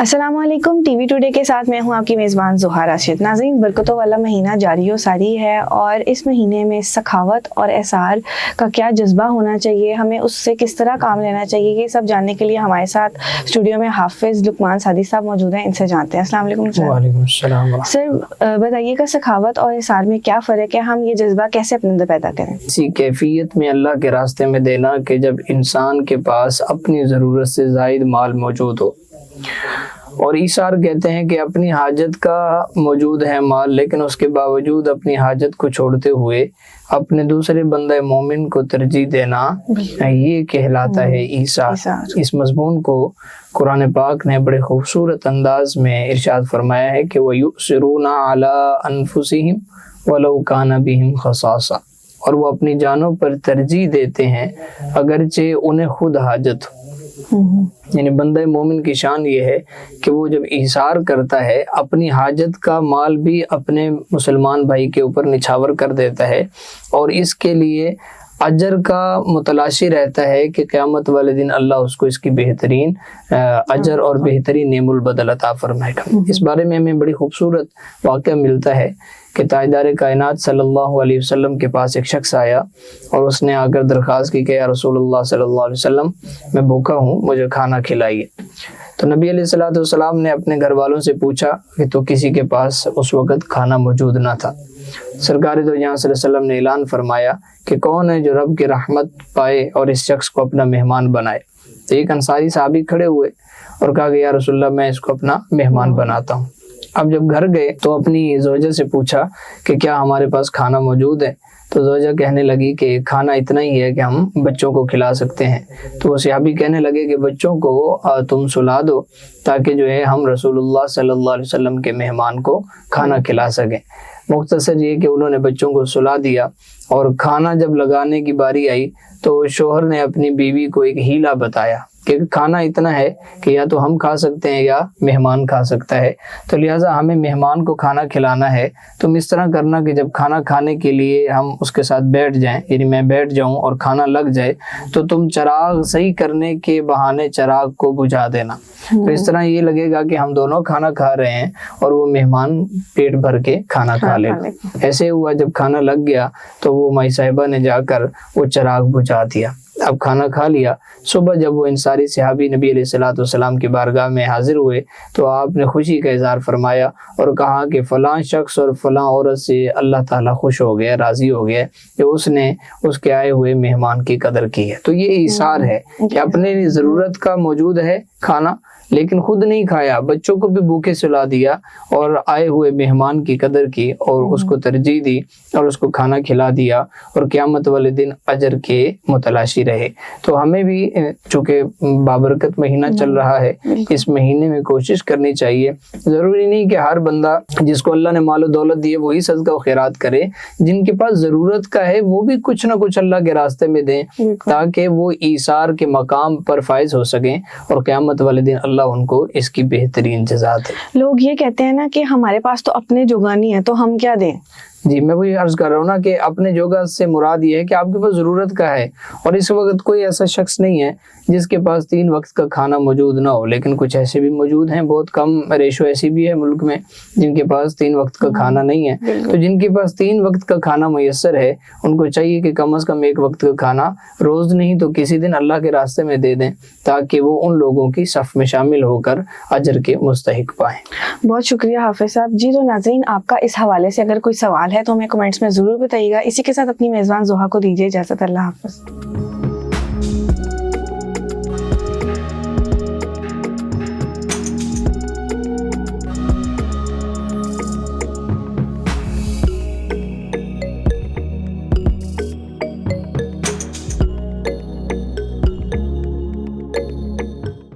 अस्सलाम वालेकुम, TV today के साथ मैं हूं आपकी मेज़बान ज़ुहा राशिद। नाज़रीन, बरकतों वाला महीना जारी व सारी है और इस महीने में सखावत और एसार का क्या जज्बा होना चाहिए, हमें उससे किस तरह काम लेना चाहिए, ये सब जानने के लिए हमारे साथ स्टूडियो में हाफिज़ लुकमान सादी साहब मौजूद हैं। इनसे जानते हैं। अस्सलाम वालेकुम सर। वालेकुम अस्सलाम। सर बताइएगा, सखावत और एसार में क्या फ़र्क है, हम ये जज्बा कैसे अपने अंदर पैदा करें? इसी कैफियत में अल्लाह के रास्ते में देना कि जब इंसान के पास अपनी ज़रूरत से ज़ायद माल मौजूद हो, और ईसार कहते हैं कि अपनी हाजत का मौजूद है माल, लेकिन उसके बावजूद अपनी हाजत को छोड़ते हुए अपने दूसरे बंदे मोमिन को तरजीह देना, ये कहलाता है ईसार। इस मज़मून को कुरान पाक ने बड़े खूबसूरत अंदाज में इरशाद फरमाया है कि वयुसिरूना अला अनफुसिहिम वलौ काना बिहिम खसासा, और वो अपनी जानों पर तरजीह देते हैं अगरचे उन्हें खुद हाजत हो। यानी बंदे मोमिन की शान ये है कि वो जब इसार करता है, अपनी हाजत का माल भी अपने मुसलमान भाई के ऊपर निछावर कर देता है, और इसके लिए अजर का मुतलाशी रहता है कि क़यामत वाले दिन अल्लाह उसको इसकी बेहतरीन अजर और बेहतरीन नेमुल बदल अता फरमाएगा। इस बारे में हमें बड़ी खूबसूरत वाक़या मिलता है कि ताजदार कायनात सल्लल्लाहु अलैहि वसल्लम के पास एक शख्स आया और उसने आकर दरख्वास्त की कि या रसूलुल्लाह सल्लल्लाहु अलैहि वसल्लम, मैं भूखा हूँ, मुझे खाना खिलाइए। तो नबी अलैहिस्सलातु वस्सलाम ने अपने घर वालों से पूछा कि तो किसी के पास उस वक़्त खाना मौजूद ना था। सरकार दो जहां सल्लल्लाहु अलैहि वसल्लम ने ऐलान फरमाया कि कौन है जो रब की रहमत पाए और इस शख्स को अपना मेहमान बनाए। तो एक अंसारी साहबी खड़े हुए और कहा कि या रसूलल्लाह, मैं इसको अपना मेहमान बनाता हूँ। अब जब घर गए तो अपनी ज़ौजा से पूछा कि क्या हमारे पास खाना मौजूद है। तो ज़ौजा कहने लगी कि खाना इतना ही है कि हम बच्चों को खिला सकते हैं। तो वो सहाबी कहने लगे कि बच्चों को तुम सुला दो ताकि जो है हम रसूलुल्लाह सल्लल्लाहु अलैहि वसल्लम के मेहमान को खाना खिला सकें। मुख्तसर ये कि उन्होंने बच्चों को सुला दिया, और खाना जब लगाने की बारी आई तो शोहर ने अपनी बीवी को एक हीला बताया कि खाना इतना है कि या तो हम खा सकते हैं या मेहमान खा सकता है, तो लिहाजा हमें मेहमान को खाना खिलाना है। तुम इस तरह करना कि जब खाना खाने के लिए हम उसके साथ बैठ जाएं, यानी मैं बैठ जाऊं और खाना लग जाए, तो तुम चराग सही करने के बहाने चराग को बुझा देना। तो इस तरह ये लगेगा कि हम दोनों खाना खा रहे हैं और वो मेहमान पेट भर के खाना खा लेगा। ऐसे हुआ, जब खाना लग गया तो वो माई साहिबा ने जाकर वो चराग बुझा दिया। अब खाना खा लिया। सुबह जब वो इंसारी सहाबी नबी अलैहिस्सलातु वस्सलाम की बारगाह में हाजिर हुए तो आपने खुशी का इज़हार फरमाया और कहा कि फ़लाँ शख्स और फ़लाँ औरत से अल्लाह ताला खुश हो गया, राज़ी हो गया कि उसने उसके आए हुए मेहमान की कदर की है। तो ये इसार है कि अपने ज़रूरत का मौजूद है खाना, लेकिन खुद नहीं खाया, बच्चों को भी भूखे सुला दिया और आए हुए मेहमान की कदर की और उसको तरजीह दी और उसको खाना खिला दिया, और क़यामत वाले दिन अजर के मुतलाशी रहे। तो हमें भी चूँकि बाबरकत महीना चल रहा है, इस महीने में कोशिश करनी चाहिए। ज़रूरी नहीं कि हर बंदा जिसको अल्लाह ने माल दौलत दी है वही सदका व खैरात करे। जिनके पास ज़रूरत का है वो भी कुछ ना कुछ अल्लाह के रास्ते में दें ताकि वो ईसार के मकाम पर फायज हो सकें और क़यामत वाले दिन अल्लाह उनको इसकी बेहतरीन जज़ा दे। लोग ये कहते हैं ना कि हमारे पास तो अपने जोगानी है, तो हम क्या दें? जी, मैं वही अर्ज कर रहा हूँ ना कि अपने जोगा से मुराद ये है कि आपके पास ज़रूरत का है, और इस वक्त कोई ऐसा शख्स नहीं है जिसके पास 3 वक्त का खाना मौजूद ना हो, लेकिन कुछ ऐसे भी मौजूद हैं, बहुत कम रेशो ऐसी भी है मुल्क में जिनके पास 3 वक्त का खाना नहीं है। तो जिनके पास 3 वक्त का खाना मुयस्सर है, उनको चाहिए कि कम से कम 1 वक्त का खाना रोज़ नहीं तो किसी दिन अल्लाह के रास्ते में दे दें ताकि वो उन लोगों की सफ़ में शामिल होकर अजर के मुस्तहिक पाएँ। बहुत शुक्रिया हाफिज़ साहब। जी, तो नाज़रीन, आपका इस हवाले से अगर कोई सवाल है तो हमें कमेंट्स में ज़रूर बताइएगा। इसी के साथ अपनी मेज़बान ज़ुहा को दीजिए इजाज़त। अल्लाह हाफ़िज़।